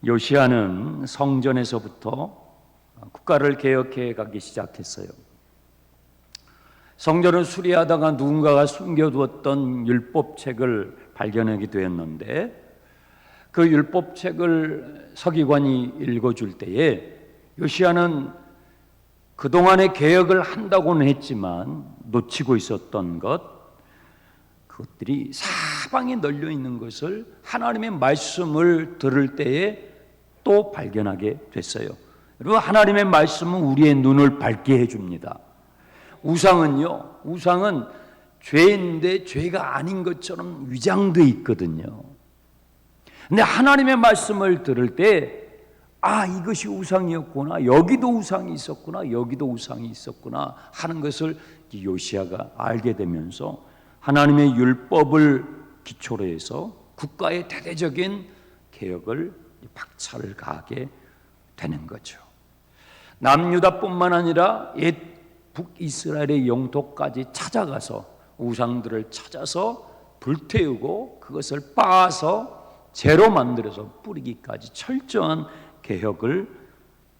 요시야는 성전에서부터 국가를 개혁해 가기 시작했어요. 성전을 수리하다가 누군가가 숨겨두었던 율법책을 발견하게 되었는데, 그 율법책을 서기관이 읽어줄 때에 요시야는 그동안의 개혁을 한다고는 했지만 놓치고 있었던 그것들이 사방에 널려 있는 것을 하나님의 말씀을 들을 때에 또 발견하게 됐어요. 그리고 하나님의 말씀은 우리의 눈을 밝게 해줍니다. 우상은 죄인데 죄가 아닌 것처럼 위장되어 있거든요. 근데 하나님의 말씀을 들을 때, 이것이 우상이었구나, 여기도 우상이 있었구나, 여기도 우상이 있었구나 하는 것을 요시야가 알게 되면서 하나님의 율법을 기초로 해서 국가의 대대적인 개혁을 박차를 가하게 되는 거죠. 남유다뿐만 아니라 옛 북이스라엘의 영토까지 찾아가서 우상들을 찾아서 불태우고 그것을 빻아서 재로 만들어서 뿌리기까지 철저한 개혁을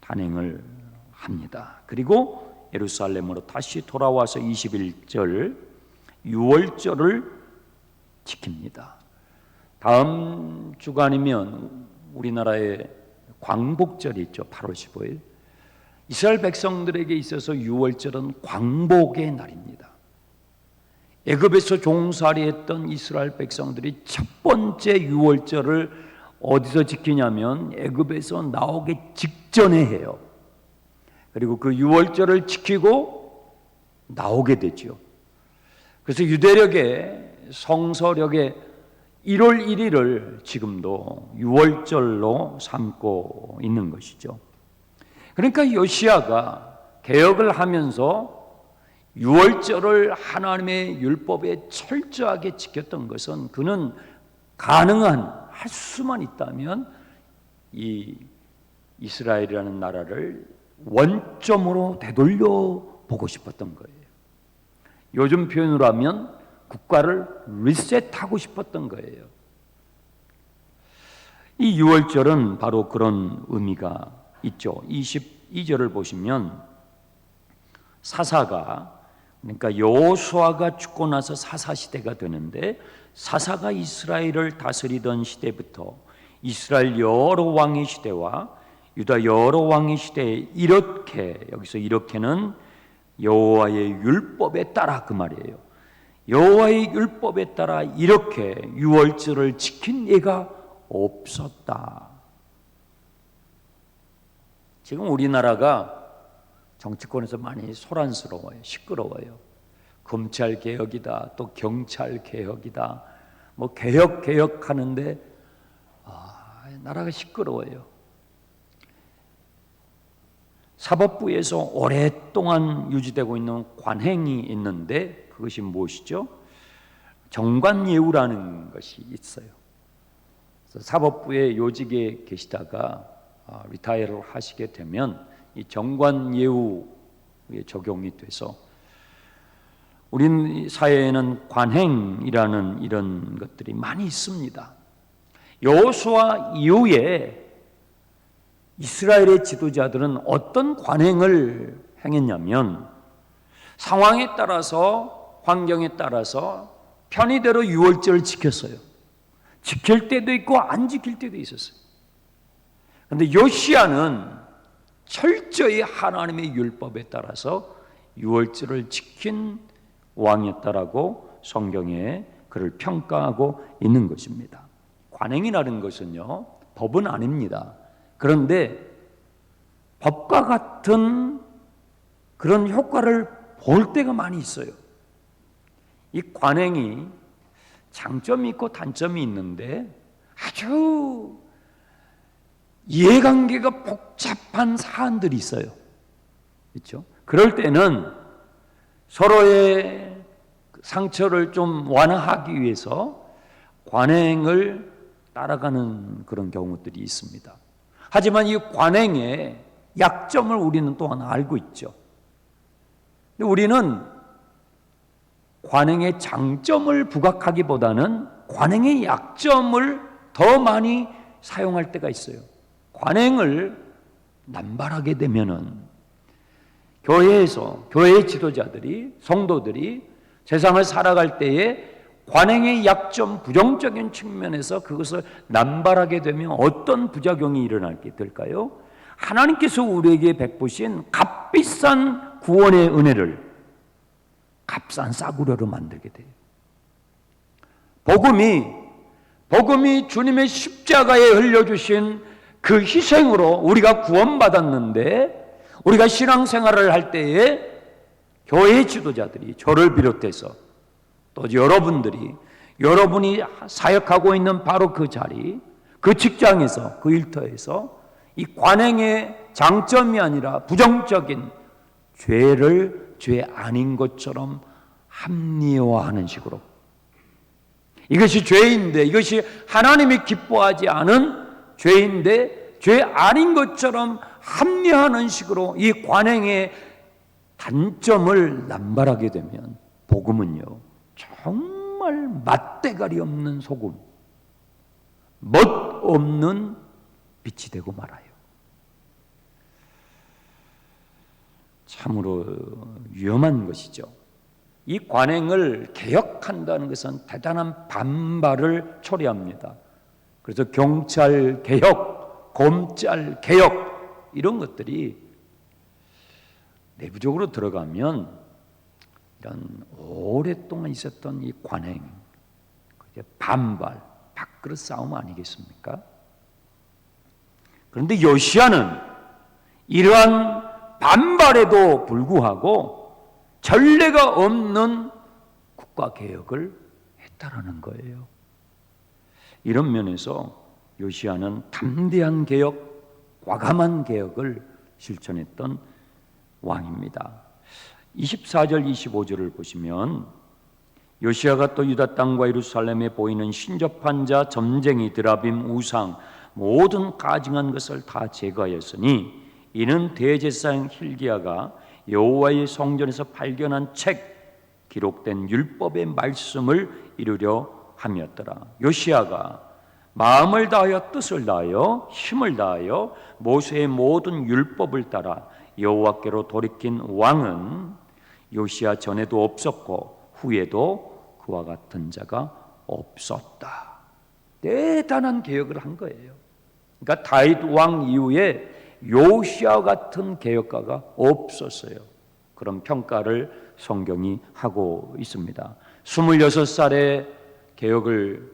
단행을 합니다. 그리고 예루살렘으로 다시 돌아와서 21절 유월절을 지킵니다. 다음 주간이면 우리나라의 광복절이 있죠. 8월 15일. 이스라엘 백성들에게 있어서 유월절은 광복의 날입니다. 애굽에서 종살이했던 이스라엘 백성들이 첫 번째 유월절을 어디서 지키냐면 애굽에서 나오기 직전에 해요. 그리고 그 유월절을 지키고 나오게 되죠. 그래서 유대력의 성서력의 1월 1일을 지금도 유월절로 삼고 있는 것이죠. 그러니까 요시야가 개혁을 하면서 유월절을 하나님의 율법에 철저하게 지켰던 것은 그는 할 수만 있다면 이 이스라엘이라는 나라를 원점으로 되돌려 보고 싶었던 거예요. 요즘 표현으로 하면 국가를 리셋하고 싶었던 거예요. 이 유월절은 바로 그런 의미가 있죠. 22절을 보시면 사사가, 그러니까 여호수아가 죽고 나서 사사 시대가 되는데, 사사가 이스라엘을 다스리던 시대부터 이스라엘 여러 왕의 시대와 유다 여러 왕의 시대에 여기서 이렇게는 여호와의 율법에 따라, 그 말이에요. 여호와의 율법에 따라 이렇게 유월절을 지킨 예가 없었다. 지금 우리나라가 정치권에서 많이 소란스러워요. 시끄러워요. 검찰 개혁이다, 또 경찰 개혁이다, 뭐 개혁하는데 나라가 시끄러워요. 사법부에서 오랫동안 유지되고 있는 관행이 있는데 그것이 무엇이죠? 정관예우라는 것이 있어요. 그래서 사법부의 요직에 계시다가 리타이어를 하시게 되면 이 정관예우에 적용이 돼서 우리 사회에는 관행이라는 이런 것들이 많이 있습니다. 여호수아 이후에 이스라엘의 지도자들은 어떤 관행을 행했냐면 상황에 따라서, 환경에 따라서 편의대로 유월절을 지켰어요. 지킬 때도 있고 안 지킬 때도 있었어요. 그런데 요시야는 철저히 하나님의 율법에 따라서 유월절을 지킨 왕이었다라고 성경에 그를 평가하고 있는 것입니다. 관행이라는 것은요, 법은 아닙니다. 그런데 법과 같은 그런 효과를 볼 때가 많이 있어요. 이 관행이 장점이 있고 단점이 있는데 아주 이해관계가 복잡한 사안들이 있어요. 그렇죠? 그럴 때는 서로의 상처를 좀 완화하기 위해서 관행을 따라가는 그런 경우들이 있습니다. 하지만 이 관행의 약점을 우리는 또한 알고 있죠. 근데 우리는 관행의 장점을 부각하기보다는 관행의 약점을 더 많이 사용할 때가 있어요. 관행을 남발하게 되면은 교회에서 교회 지도자들이 성도들이 세상을 살아갈 때에 관행의 약점, 부정적인 측면에서 그것을 남발하게 되면 어떤 부작용이 일어나게 될까요? 하나님께서 우리에게 베푸신 값비싼 구원의 은혜를 값싼 싸구려로 만들게 돼요. 복음이 주님의 십자가에 흘려주신 그 희생으로 우리가 구원받았는데, 우리가 신앙생활을 할 때에 교회 지도자들이, 저를 비롯해서 또 여러분이 사역하고 있는 바로 그 자리, 그 직장에서, 그 일터에서 이 관행의 장점이 아니라 부정적인 죄를 죄 아닌 것처럼 합리화하는 식으로, 이것이 죄인데, 이것이 하나님이 기뻐하지 않은 죄인데 죄 아닌 것처럼 합리화하는 식으로 이 관행의 단점을 남발하게 되면 복음은요, 정말 맛대가리 없는 소금, 멋 없는 빛이 되고 말아요. 참으로 위험한 것이죠. 이 관행을 개혁한다는 것은 대단한 반발을 초래합니다. 그래서 경찰 개혁, 검찰 개혁, 이런 것들이 내부적으로 들어가면 이런 오랫동안 있었던 이 관행, 반발, 밥그릇 싸움 아니겠습니까? 그런데 요시야는 이러한 반발에도 불구하고 전례가 없는 국가개혁을 했다라는 거예요. 이런 면에서 요시야는 담대한 개혁, 과감한 개혁을 실천했던 왕입니다. 24절 25절을 보시면 요시야가 또 유다 땅과 예루살렘에 보이는 신접한 자, 점쟁이, 드라빔, 우상 모든 가증한 것을 다 제거하였으니 이는 대제사장 hil기야가 여호와의 성전에서 발견한 책 기록된 율법의 말씀을 이루려 함이었더라. 요시야가 마음을 다하여 뜻을 다하여 힘을 다하여 모세의 모든 율법을 따라 여호와께로 돌이킨 왕은 요시야 전에도 없었고 후에도 그와 같은 자가 없었다. 대단한 개혁을 한 거예요. 그러니까 다윗 왕 이후에 요시야 같은 개혁가가 없었어요. 그런 평가를 성경이 하고 있습니다. 26살에 개혁을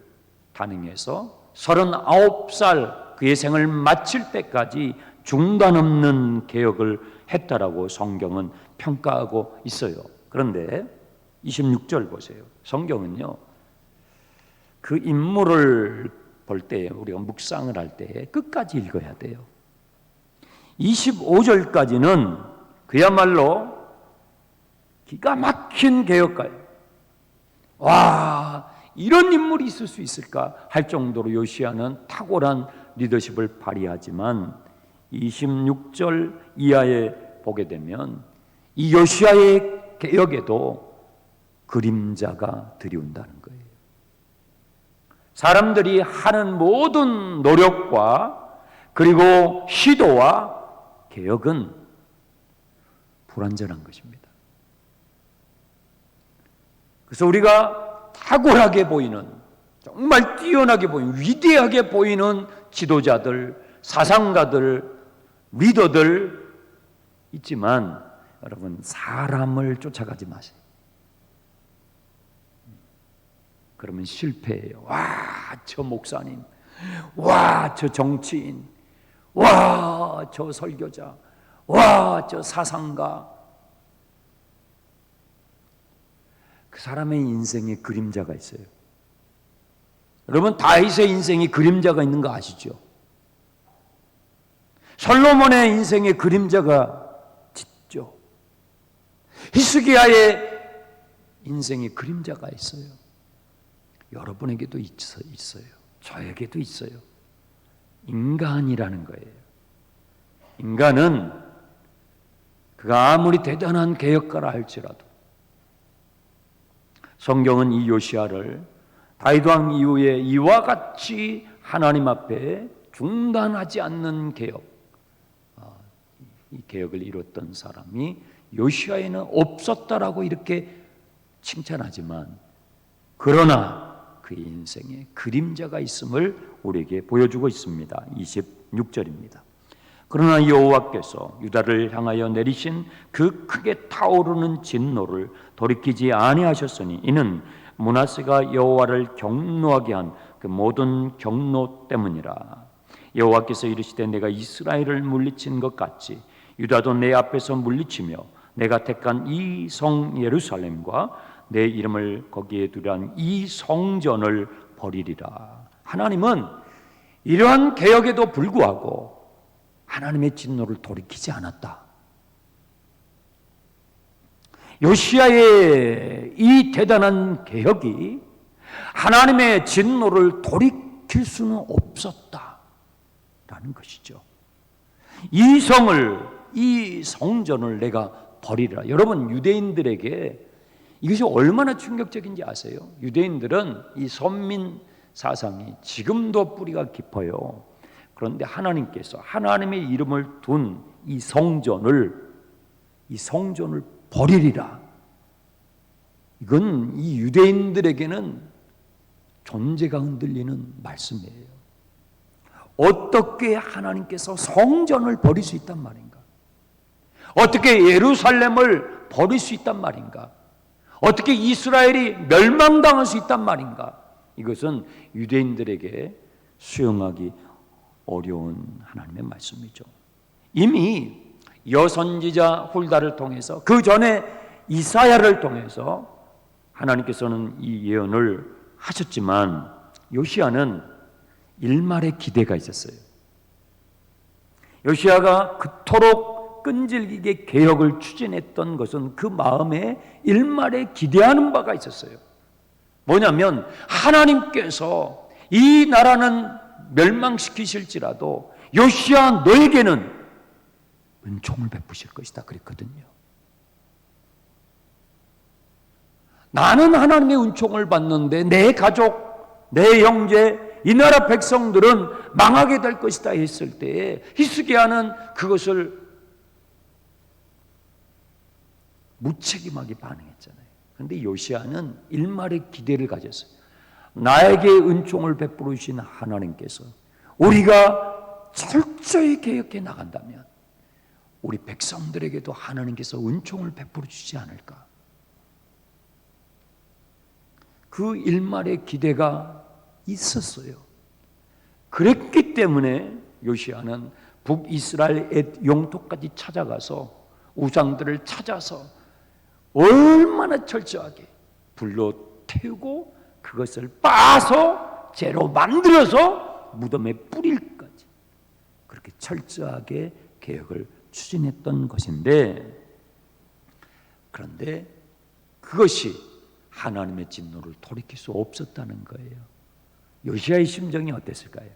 단행해서 39살 그의 생을 마칠 때까지 중단 없는 개혁을 했다라고 성경은 평가하고 있어요. 그런데 26절 보세요. 성경은요, 그 인물을 볼 때, 우리가 묵상을 할 때 끝까지 읽어야 돼요. 25절까지는 그야말로 기가 막힌 개혁가예요. 와, 이런 인물이 있을 수 있을까 할 정도로 요시야는 탁월한 리더십을 발휘하지만 26절 이하에 보게 되면 이 요시야의 개혁에도 그림자가 들이온다는 거예요. 사람들이 하는 모든 노력과 그리고 시도와 개혁은 불완전한 것입니다. 그래서 우리가 탁월하게 보이는, 정말 뛰어나게 보이는, 위대하게 보이는 지도자들, 사상가들, 리더들 있지만 여러분, 사람을 쫓아가지 마세요. 그러면 실패해요. 와, 저 목사님, 와, 저 정치인, 와, 저 설교자, 와, 저 사상가. 그 사람의 인생에 그림자가 있어요. 여러분, 다윗의 인생에 그림자가 있는 거 아시죠? 솔로몬의 인생에 그림자가 짙죠. 히스기야의 인생에 그림자가 있어요. 여러분에게도 있어요. 저에게도 있어요. 인간이라는 거예요. 인간은 그가 아무리 대단한 개혁가라 할지라도 성경은 이 요시야를 다윗 왕 이후에 이와 같이 하나님 앞에 중단하지 않는 개혁, 이 개혁을 이뤘던 사람이 요시야에는 없었다라고 이렇게 칭찬하지만, 그러나 그의 인생에 그림자가 있음을 우리에게 보여주고 있습니다. 26절입니다. 그러나 여호와께서 유다를 향하여 내리신 그 크게 타오르는 진노를 돌이키지 아니하셨으니 이는 므낫세가 여호와를 경노하게 한 그 모든 경노 때문이라. 여호와께서 이르시되 내가 이스라엘을 물리친 것 같이 유다도 내 앞에서 물리치며 내가 택한 이 성 예루살렘과 내 이름을 거기에 두란 이 성전을 버리리라. 하나님은 이러한 개혁에도 불구하고 하나님의 진노를 돌이키지 않았다. 요시야의 이 대단한 개혁이 하나님의 진노를 돌이킬 수는 없었다라는 것이죠. 이 성을, 이 성전을 내가 버리라. 여러분, 유대인들에게 이것이 얼마나 충격적인지 아세요? 유대인들은 이 선민 사상이 지금도 뿌리가 깊어요. 그런데 하나님께서 하나님의 이름을 둔 이 성전을 버리리라. 이건 이 유대인들에게는 존재가 흔들리는 말씀이에요. 어떻게 하나님께서 성전을 버릴 수 있단 말인가? 어떻게 예루살렘을 버릴 수 있단 말인가? 어떻게 이스라엘이 멸망당할 수 있단 말인가? 이것은 유대인들에게 수용하기 어려운 하나님의 말씀이죠. 이미 여선지자 훌다를 통해서, 그 전에 이사야를 통해서 하나님께서는 이 예언을 하셨지만 요시야는 일말의 기대가 있었어요. 요시야가 그토록 끈질기게 개혁을 추진했던 것은 그 마음에 일말에 기대하는 바가 있었어요. 뭐냐면 하나님께서 이 나라는 멸망시키실지라도 요시야 너에게는 은총을 베푸실 것이다 그랬거든요. 나는 하나님의 은총을 받는데 내 가족, 내 형제, 이 나라 백성들은 망하게 될 것이다 했을 때에 히스기야는 그것을 무책임하게 반응했잖아요. 그런데 요시야는 일말의 기대를 가졌어요. 나에게 은총을 베풀으신 하나님께서 우리가 철저히 개혁해 나간다면 우리 백성들에게도 하나님께서 은총을 베풀어 주지 않을까. 그 일말의 기대가 있었어요. 그랬기 때문에 요시야는 북이스라엘 영토까지 찾아가서 우상들을 찾아서 얼마나 철저하게 불로 태우고 그것을 빻아서 재로 만들어서 무덤에 뿌릴까지 그렇게 철저하게 개혁을 추진했던 것인데, 그런데 그것이 하나님의 진노를 돌이킬 수 없었다는 거예요. 요시야의 심정이 어땠을까요?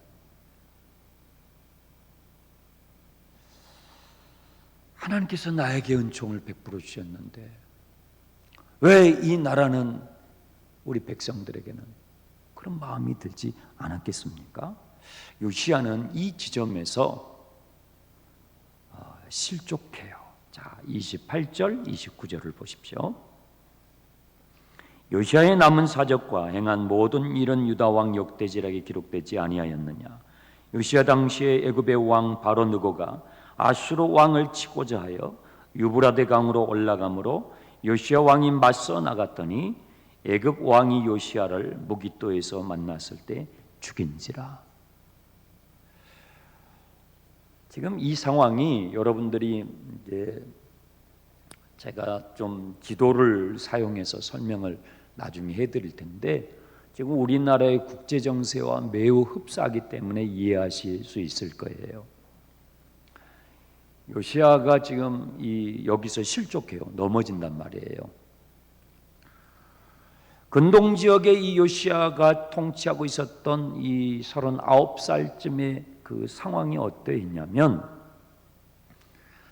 하나님께서 나에게 은총을 베풀어 주셨는데 왜 이 나라는 우리 백성들에게는 그런 마음이 들지 않았겠습니까? 요시야는 이 지점에서 실족해요. 자, 28절, 29절을 보십시오. 요시야의 남은 사적과 행한 모든 일은 유다 왕 역대지락에 기록되지 아니하였느냐? 요시야 당시에 애굽의 왕 바로 느고가 아수르 왕을 치고자 하여 유브라데 강으로 올라가므로 요시야 왕이 맞서 나갔더니 애굽 왕이 요시야를 무깃도에서 만났을 때 죽인지라. 지금 이 상황이 여러분들이 이제 제가 좀 지도를 사용해서 설명을 나중에 해드릴 텐데, 지금 우리나라의 국제 정세와 매우 흡사하기 때문에 이해하실 수 있을 거예요. 요시야가 지금 여기서 실족해요. 넘어진단 말이에요. 근동 지역의 이 요시야가 통치하고 있었던 이 39살쯤의 그 상황이 어떠했냐면,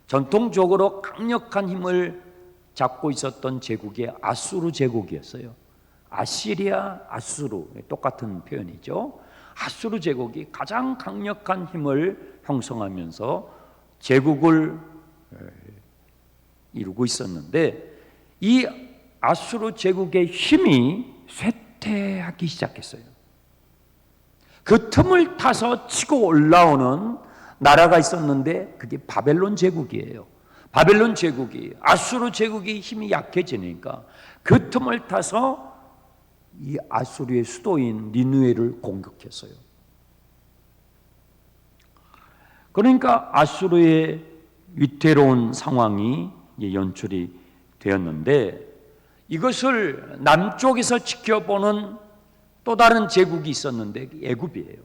전통적으로 강력한 힘을 잡고 있었던 제국이 아수르 제국이었어요. 아시리아, 아수르 똑같은 표현이죠. 아수르 제국이 가장 강력한 힘을 형성하면서 제국을 이루고 있었는데, 이 아수르 제국의 힘이 쇠퇴하기 시작했어요. 그 틈을 타서 치고 올라오는 나라가 있었는데 그게 바벨론 제국이에요. 바벨론 제국이, 아수르 제국이 힘이 약해지니까 그 틈을 타서 이 아수르의 수도인 니느웨를 공격했어요. 그러니까 아수르의 위태로운 상황이 연출이 되었는데, 이것을 남쪽에서 지켜보는 또 다른 제국이 있었는데 애굽이에요.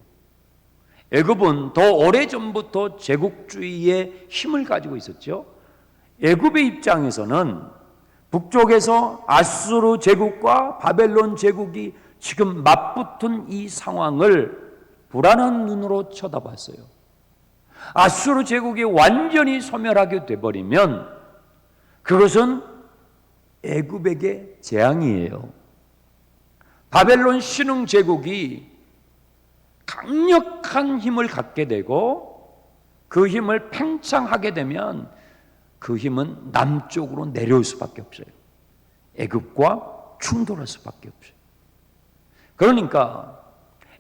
애굽은 더 오래전부터 제국주의의 힘을 가지고 있었죠. 애굽의 입장에서는 북쪽에서 아수르 제국과 바벨론 제국이 지금 맞붙은 이 상황을 불안한 눈으로 쳐다봤어요. 아수르 제국이 완전히 소멸하게 돼버리면 그것은 애굽에게 재앙이에요. 바벨론 신흥 제국이 강력한 힘을 갖게 되고 그 힘을 팽창하게 되면 그 힘은 남쪽으로 내려올 수밖에 없어요. 애굽과 충돌할 수밖에 없어요. 그러니까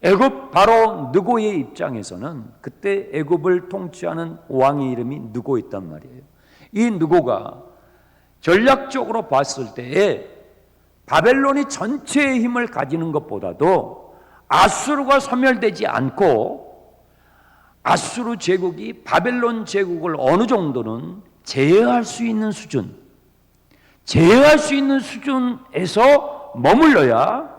애굽 바로 느고의 입장에서는 그때 애굽을 통치하는 왕의 이름이 느고였단 말이에요. 이 느고가 전략적으로 봤을 때에 바벨론이 전체의 힘을 가지는 것보다도 아수르가 소멸되지 않고 아수르 제국이 바벨론 제국을 어느 정도는 제어할 수 있는 수준에서 머물러야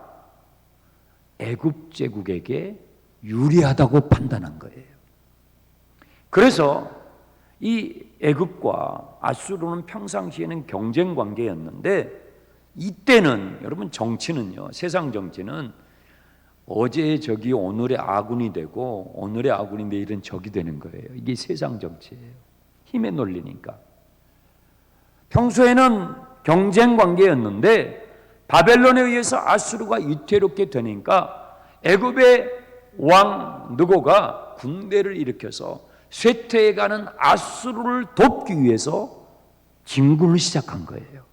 애굽 제국에게 유리하다고 판단한 거예요. 그래서 이 애굽과 아수르는 평상시에는 경쟁 관계였는데, 이때는 여러분 정치는요, 세상 정치는 어제의 적이 오늘의 아군이 되고 오늘의 아군이 내일은 적이 되는 거예요. 이게 세상 정치예요. 힘의 논리니까. 평소에는 경쟁 관계였는데 바벨론에 의해서 아수르가 위태롭게 되니까 애굽의 왕 느고가 군대를 일으켜서 쇠퇴해가는 아수르를 돕기 위해서 진군을 시작한 거예요.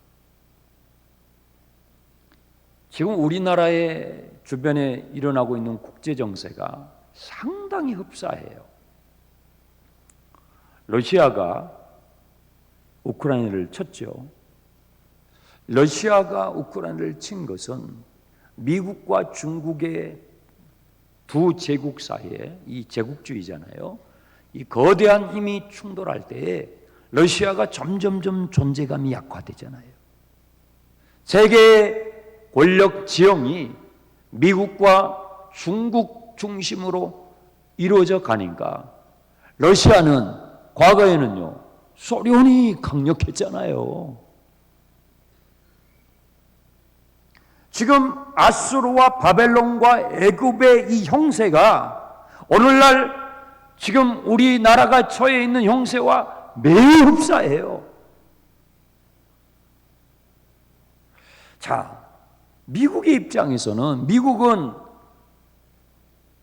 지금 우리나라의 주변에 일어나고 있는 국제 정세가 상당히 흡사해요. 러시아가 우크라이나를 쳤죠. 러시아가 우크라이나를 친 것은 미국과 중국의 두 제국 사이에, 이 제국주의잖아요. 이 거대한 힘이 충돌할 때에 러시아가 점점점 존재감이 약화되잖아요. 세계의 권력 지형이 미국과 중국 중심으로 이루어져 가니까 러시아는 과거에는요, 소련이 강력했잖아요. 지금 아수르와 바벨론과 애굽의 이 형세가 오늘날 지금 우리나라가 처해 있는 형세와 매우 흡사해요. 자, 미국의 입장에서는 미국은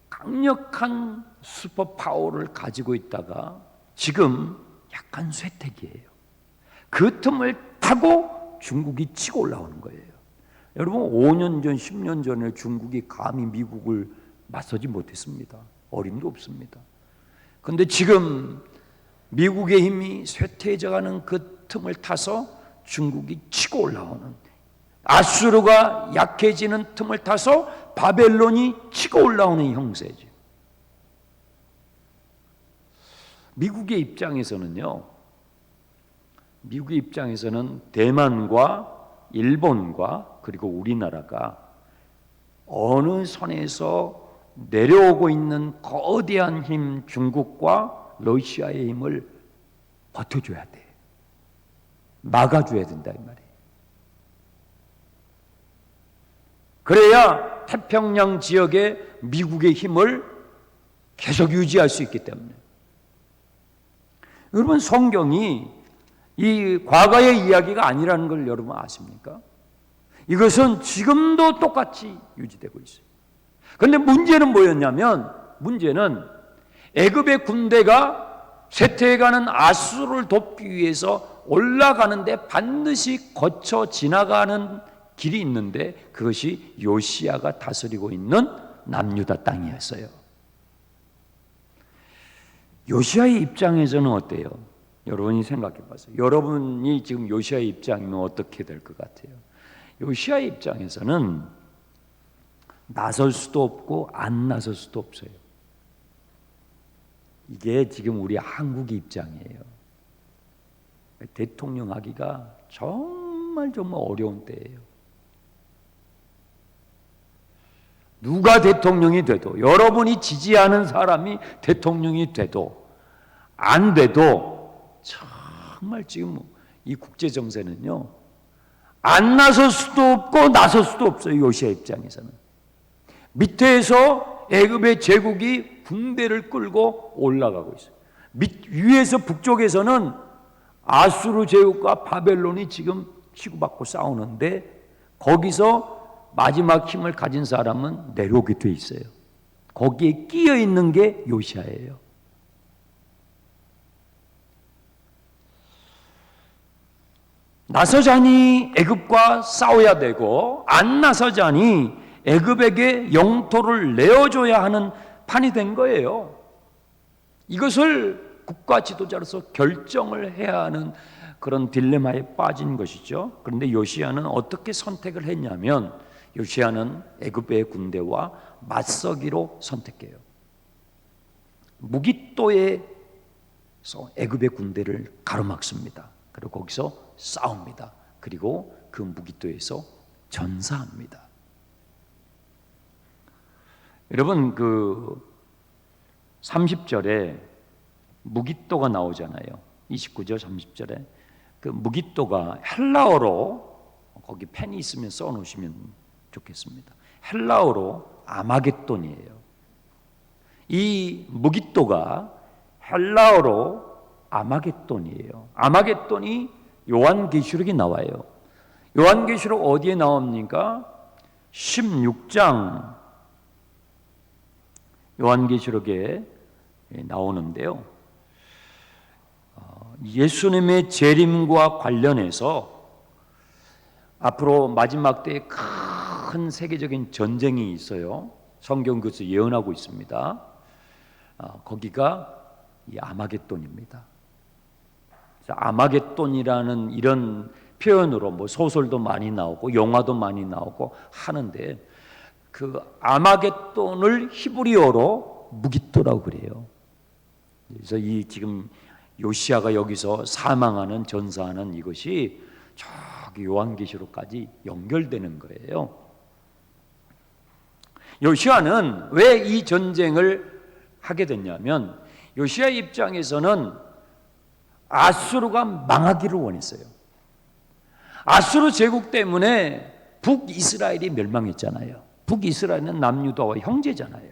강력한 슈퍼파워를 가지고 있다가 지금 약간 쇠퇴기예요. 그 틈을 타고 중국이 치고 올라오는 거예요. 여러분, 5년 전, 10년 전에 중국이 감히 미국을 맞서지 못했습니다. 어림도 없습니다. 그런데 지금 미국의 힘이 쇠퇴해져가는 그 틈을 타서 중국이 치고 올라오는, 아수르가 약해지는 틈을 타서 바벨론이 치고 올라오는 형세죠. 미국의 입장에서는 대만과 일본과 그리고 우리나라가 어느 선에서 내려오고 있는 거대한 힘, 중국과 러시아의 힘을 버텨줘야 돼. 막아줘야 된다, 이 말이에요. 그래야 태평양 지역에 미국의 힘을 계속 유지할 수 있기 때문에. 여러분, 성경이 이 과거의 이야기가 아니라는 걸 여러분 아십니까? 이것은 지금도 똑같이 유지되고 있어요. 그런데 문제는 뭐였냐면, 문제는 애굽의 군대가 쇠퇴해가는 아수르를 돕기 위해서 올라가는데 반드시 거쳐 지나가는 길이 있는데, 그것이 요시야가 다스리고 있는 남유다 땅이었어요. 요시야의 입장에서는 어때요? 여러분이 생각해 보세요. 여러분이 지금 요시야의 입장이면 어떻게 될 것 같아요? 요시야의 입장에서는 나설 수도 없고 안 나설 수도 없어요. 이게 지금 우리 한국의 입장이에요. 대통령 하기가 정말 어려운 때예요. 누가 대통령이 돼도, 여러분이 지지하는 사람이 대통령이 돼도 안 돼도 정말 지금 이 국제 정세는요, 안 나설 수도 없고 나설 수도 없어요. 요시야 입장에서는 밑에서 애굽의 제국이 군대를 끌고 올라가고 있어요. 위에서 북쪽에서는 아수르 제국과 바벨론이 지금 치고받고 싸우는데, 거기서 마지막 힘을 가진 사람은 내려오게 돼 있어요. 거기에 끼어 있는 게 요시야예요. 나서자니 애굽과 싸워야 되고, 안 나서자니 애굽에게 영토를 내어줘야 하는 판이 된 거예요. 이것을 국가 지도자로서 결정을 해야 하는 그런 딜레마에 빠진 것이죠. 그런데 요시야는 어떻게 선택을 했냐면, 요시야는 애굽의 군대와 맞서기로 선택해요. 무깃도에서 애굽의 군대를 가로막습니다. 그리고 거기서 싸웁니다. 그리고 그 무깃도에서 전사합니다. 여러분, 그 30절에 무깃도가 나오잖아요. 29절 30절에 그 무깃도가 헬라어로, 거기 펜이 있으면 써놓으시면 좋겠습니다. 헬라어로 아마겟돈이에요. 이 무깃도가 헬라어로 아마겟돈이에요. 아마겟돈이 요한계시록에 나와요. 요한계시록 어디에 나옵니까? 16장 요한계시록에 나오는데요. 예수님의 재림과 관련해서 앞으로 마지막 때에 큰 세계적인 전쟁이 있어요. 성경 그것을 예언하고 있습니다. 거기가 이 아마겟돈입니다. 아마겟돈이라는 이런 표현으로 뭐 소설도 많이 나오고 영화도 많이 나오고 하는데, 그 아마겟돈을 히브리어로 무깃도라고 그래요. 그래서 이 지금 요시야가 여기서 사망하는, 전사하는 이것이 저기 요한계시록까지 연결되는 거예요. 요시야는 왜 이 전쟁을 하게 됐냐면, 요시야 입장에서는 아수르가 망하기를 원했어요. 아수르 제국 때문에 북이스라엘이 멸망했잖아요. 북이스라엘은 남유다와 형제잖아요.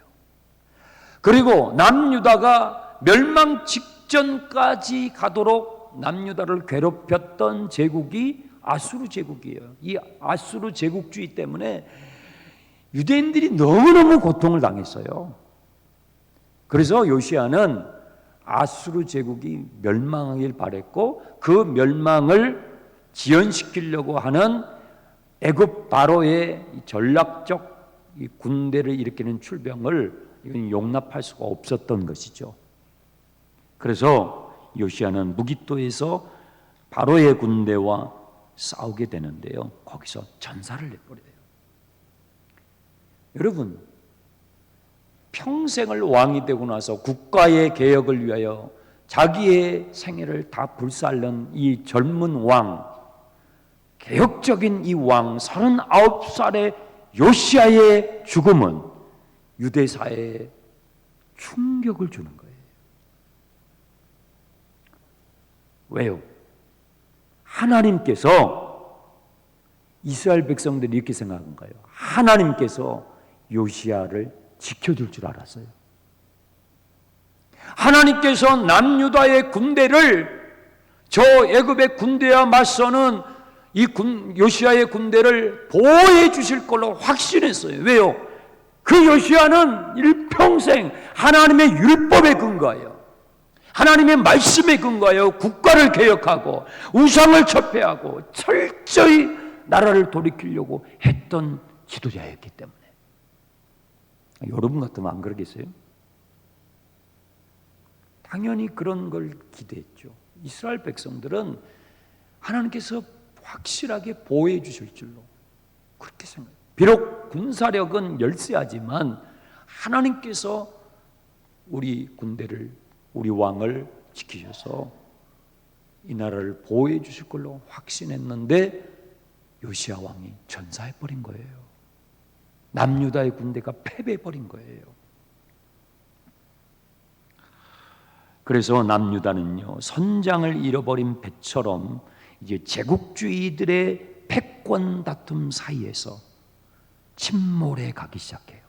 그리고 남유다가 멸망 직전까지 가도록 남유다를 괴롭혔던 제국이 아수르 제국이에요. 이 아수르 제국주의 때문에 유대인들이 너무너무 고통을 당했어요. 그래서 요시야는 아수르 제국이 멸망하길 바랬고, 그 멸망을 지연시키려고 하는 애굽 바로의 전략적 군대를 일으키는 출병을 이건 용납할 수가 없었던 것이죠. 그래서 요시야는 무깃도에서 바로의 군대와 싸우게 되는데요, 거기서 전사를 내버려요. 여러분, 평생을 왕이 되고 나서 국가의 개혁을 위하여 자기의 생애를 다 불살른 이 젊은 왕, 개혁적인 이 왕 39살의 요시야의 죽음은 유대사회에 충격을 주는 거예요. 왜요? 하나님께서, 이스라엘 백성들이 이렇게 생각한 거예요. 하나님께서 요시야를 지켜줄 줄 알았어요. 하나님께서 남유다의 군대를, 저 애굽의 군대와 맞서는 이 요시야의 군대를 보호해 주실 걸로 확신했어요. 왜요? 그 요시야는 일평생 하나님의 율법에 근거하여, 하나님의 말씀에 근거하여 국가를 개혁하고 우상을 철폐하고 철저히 나라를 돌이키려고 했던 지도자였기 때문에. 여러분 같으면 안 그러겠어요? 당연히 그런 걸 기대했죠. 이스라엘 백성들은 하나님께서 확실하게 보호해 주실 줄로 그렇게 생각해요. 비록 군사력은 열세하지만 하나님께서 우리 군대를, 우리 왕을 지키셔서 이 나라를 보호해 주실 걸로 확신했는데 요시야 왕이 전사해버린 거예요. 남유다의 군대가 패배해버린 거예요. 그래서 남유다는요, 선장을 잃어버린 배처럼 이제 제국주의들의 패권 다툼 사이에서 침몰해 가기 시작해요.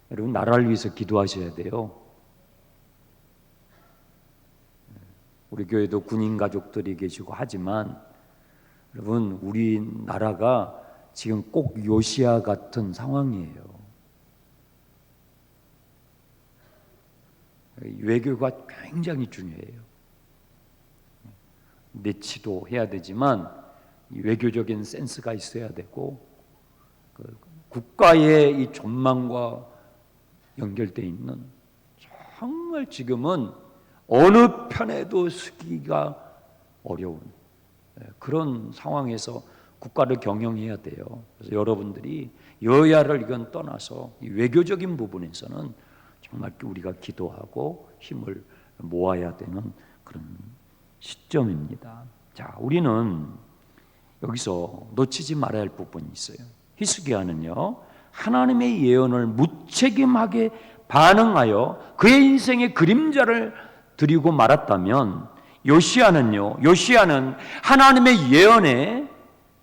여러분, 나라를 위해서 기도하셔야 돼요. 우리 교회도 군인 가족들이 계시고 하지만 여러분, 우리나라가 지금 꼭 요시야 같은 상황이에요. 외교가 굉장히 중요해요. 내치도 해야 되지만 외교적인 센스가 있어야 되고, 국가의 이 전망과 연결되어 있는, 정말 지금은 어느 편에도 서기가 어려운 그런 상황에서 국가를 경영해야 돼요. 그래서 여러분들이 여야를 이건 떠나서 이 외교적인 부분에서는 정말 우리가 기도하고 힘을 모아야 되는 그런 시점입니다. 자, 우리는 여기서 놓치지 말아야 할 부분이 있어요. 히스기야는요, 하나님의 예언을 무책임하게 반응하여 그의 인생의 그림자를 드리고 말았다면, 요시야는 하나님의 예언에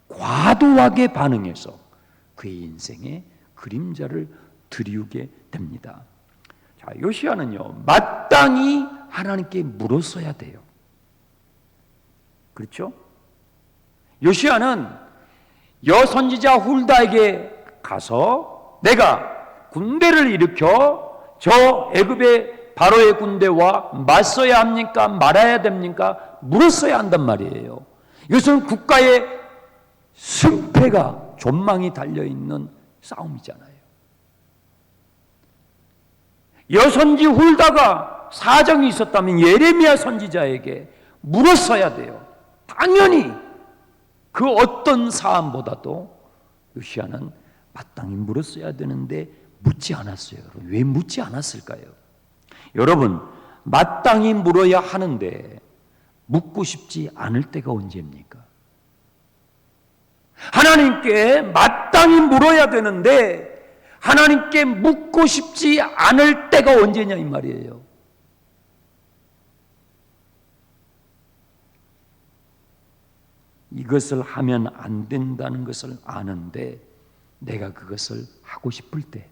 과도하게 반응해서 그의 인생의 그림자를 드리우게 됩니다. 자, 요시야는요, 마땅히 하나님께 물었어야 돼요. 그렇죠? 요시야는 여선지자 훌다에게 가서 내가 군대를 일으켜 저 애굽의 바로의 군대와 맞서야 합니까? 말아야 됩니까? 물었어야 한단 말이에요. 이것은 국가의 승패가, 존망이 달려있는 싸움이잖아요. 여선지 훌다가 사정이 있었다면 예레미야 선지자에게 물었어야 돼요. 당연히 그 어떤 사안보다도 요시야는 마땅히 물었어야 되는데 묻지 않았어요. 왜 묻지 않았을까요? 여러분, 마땅히 물어야 하는데 묻고 싶지 않을 때가 언제입니까? 하나님께 마땅히 물어야 되는데 하나님께 묻고 싶지 않을 때가 언제냐 이 말이에요. 이것을 하면 안 된다는 것을 아는데 내가 그것을 하고 싶을 때,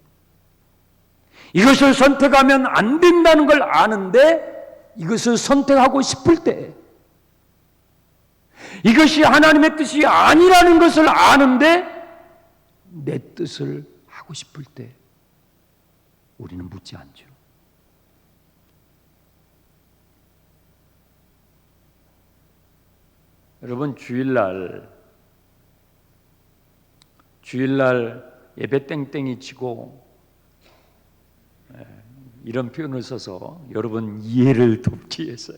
이것을 선택하면 안 된다는 걸 아는데 이것을 선택하고 싶을 때, 이것이 하나님의 뜻이 아니라는 것을 아는데 내 뜻을 하고 싶을 때 우리는 묻지 않죠. 여러분, 주일날 예배 땡땡이 치고 이런 표현을 써서 여러분 이해를 돕기 위해서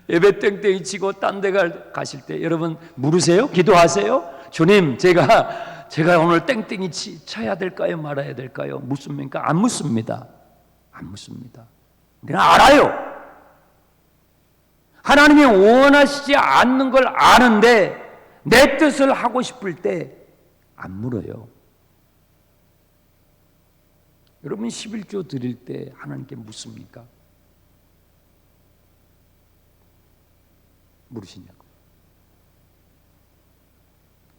예배 땡땡이 치고 딴 데 가실 때 여러분 물으세요? 기도하세요? 주님, 제가 오늘 땡땡이 쳐야 될까요? 말아야 될까요? 묻습니까? 안 묻습니다. 안 묻습니다. 내가 알아요. 하나님이 원하시지 않는 걸 아는데 내 뜻을 하고 싶을 때 안 물어요. 여러분 11조 드릴 때 하나님께 묻습니까? 물으시냐고.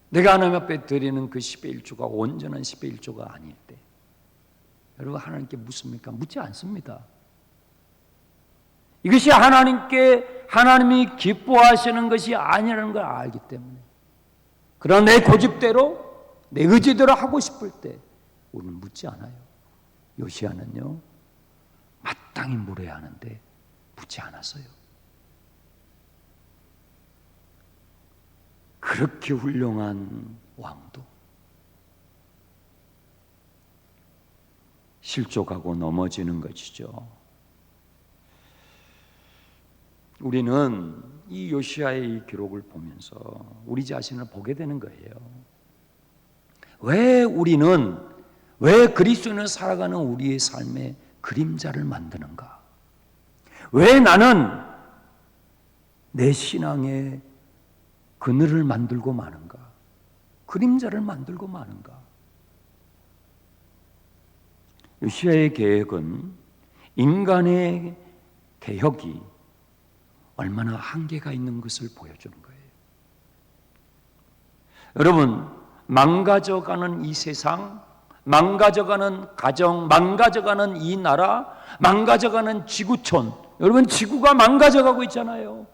내가 하나님 앞에 드리는 그 11조가 온전한 11조가 아닐 때 여러분 하나님께 묻습니까? 묻지 않습니다. 이것이 하나님이 기뻐하시는 것이 아니라는 걸 알기 때문에, 그러나 내 고집대로 내 의지대로 하고 싶을 때 우리는 묻지 않아요. 요시야는요, 마땅히 물어야 하는데 묻지 않았어요. 그렇게 훌륭한 왕도 실족하고 넘어지는 것이죠. 우리는 이 요시야의 이 기록을 보면서 우리 자신을 보게 되는 거예요. 왜 그리스도인을 살아가는 우리의 삶에 그림자를 만드는가? 왜 나는 내 신앙의 그늘을 만들고 마는가? 그림자를 만들고 마는가? 요시야의 계획은 인간의 개혁이 얼마나 한계가 있는 것을 보여주는 거예요. 여러분, 망가져가는 이 세상, 망가져가는 가정, 망가져가는 이 나라, 망가져가는 지구촌, 여러분 지구가 망가져가고 있잖아요.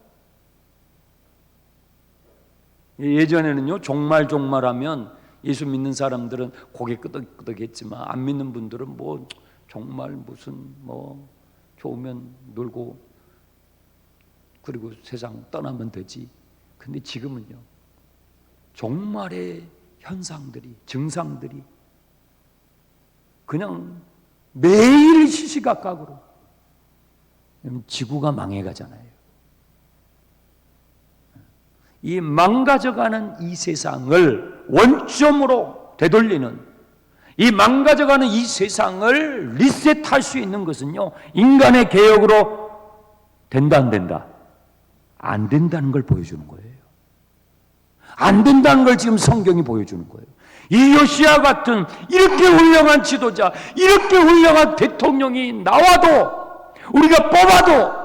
예전에는요, 종말하면 예수 믿는 사람들은 고개 끄덕끄덕했지만 안 믿는 분들은 뭐 정말 무슨 뭐 좋으면 놀고 그리고 세상 떠나면 되지. 근데 지금은요, 종말의 현상들이, 증상들이 그냥 매일 시시각각으로 지구가 망해가잖아요. 이 망가져가는 이 세상을 원점으로 되돌리는, 이 망가져가는 이 세상을 리셋할 수 있는 것은요, 인간의 개혁으로 된다 안 된다? 안 된다는 걸 보여주는 거예요. 안 된다는 걸 지금 성경이 보여주는 거예요. 이 요시야 같은 이렇게 훌륭한 지도자, 이렇게 훌륭한 대통령이 나와도, 우리가 뽑아도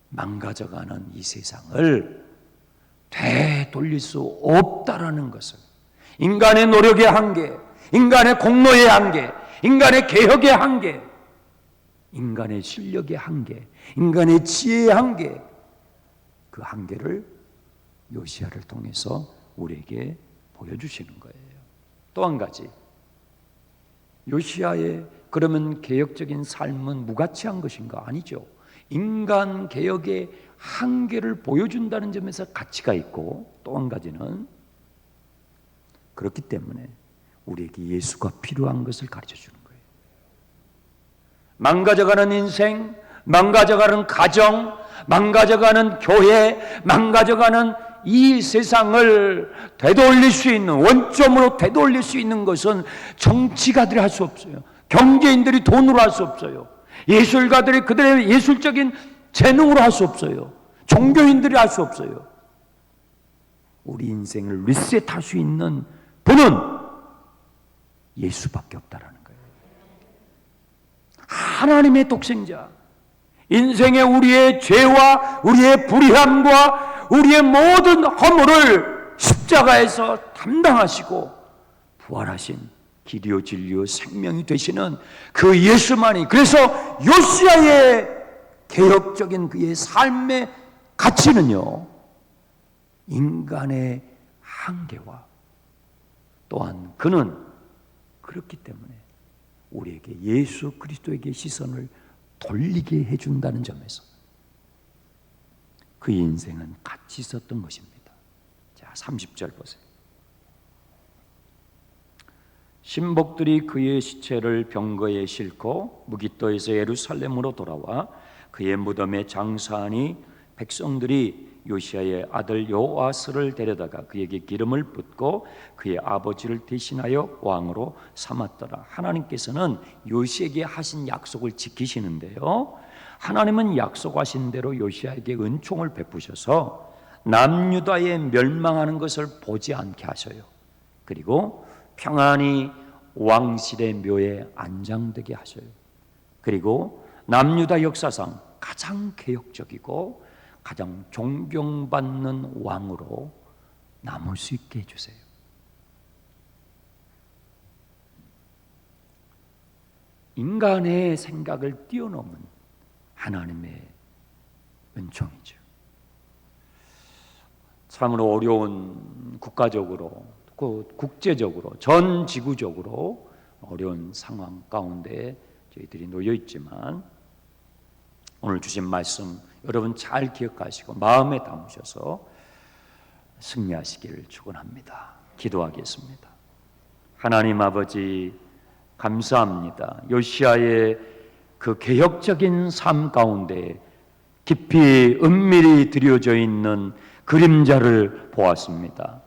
망가져가는 이 세상을 되돌릴 수 없다라는 것을, 인간의 노력의 한계, 인간의 공로의 한계, 인간의 개혁의 한계, 인간의 실력의 한계, 인간의 지혜의 한계, 그 한계를 요시야를 통해서 우리에게 보여주시는 거예요. 또 한 가지, 요시야의 그러면 개혁적인 삶은 무가치한 것인가? 아니죠. 인간 개혁의 한계를 보여준다는 점에서 가치가 있고, 또 한 가지는 그렇기 때문에 우리에게 예수가 필요한 것을 가르쳐 주는 거예요. 망가져가는 인생, 망가져가는 가정, 망가져가는 교회, 망가져가는 이 세상을 되돌릴 수 있는, 원점으로 되돌릴 수 있는 것은 정치가들이 할 수 없어요. 경제인들이 돈으로 할 수 없어요. 예술가들이 그들의 예술적인 재능으로 할 수 없어요. 종교인들이 할 수 없어요. 우리 인생을 리셋할 수 있는 분은 예수밖에 없다라는 거예요. 하나님의 독생자, 인생의 우리의 죄와 우리의 불의함과 우리의 모든 허물을 십자가에서 담당하시고 부활하신 길이요 진리요 생명이 되시는 그 예수만이, 그래서 요시야의 개혁적인 그의 삶의 가치는요, 인간의 한계와 또한 그는 그렇기 때문에 우리에게 예수 그리스도에게 시선을 돌리게 해준다는 점에서 그 인생은 가치 있었던 것입니다. 자, 30절 보세요. 신복들이 그의 시체를 병거에 싣고 무기토에서 예루살렘으로 돌아와 그의 무덤에 장사하니 백성들이 요시야의 아들 요아스를 데려다가 그에게 기름을 붓고 그의 아버지를 대신하여 왕으로 삼았더라. 하나님께서는 요시야에게 하신 약속을 지키시는데요, 하나님은 약속하신 대로 요시야에게 은총을 베푸셔서 남유다에 멸망하는 것을 보지 않게 하셔요. 그리고 평안히 왕실의 묘에 안장되게 하셔요. 그리고 남유다 역사상 가장 개혁적이고 가장 존경받는 왕으로 남을 수 있게 해주세요. 인간의 생각을 뛰어넘은 하나님의 은총이죠. 참으로 어려운 국가적으로, 국제적으로, 전 지구적으로 어려운 상황 가운데 저희들이 놓여 있지만 오늘 주신 말씀 여러분 잘 기억하시고 마음에 담으셔서 승리하시기를 축원합니다. 기도하겠습니다. 하나님 아버지 감사합니다. 요시야의 그 개혁적인 삶 가운데 깊이 은밀히 드려져 있는 그림자를 보았습니다.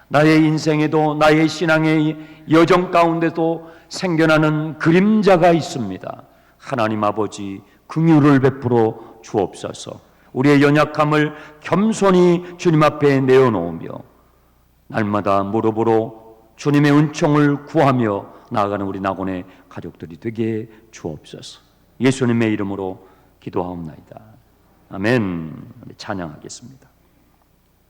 나의 인생에도 나의 신앙의 여정 가운데도 생겨나는 그림자가 있습니다. 하나님 아버지 긍휼을 베풀어 주옵소서. 우리의 연약함을 겸손히 주님 앞에 내어놓으며 날마다 무릎으로 주님의 은총을 구하며 나아가는 우리 낙원의 가족들이 되게 주옵소서. 예수님의 이름으로 기도하옵나이다. 아멘. 찬양하겠습니다.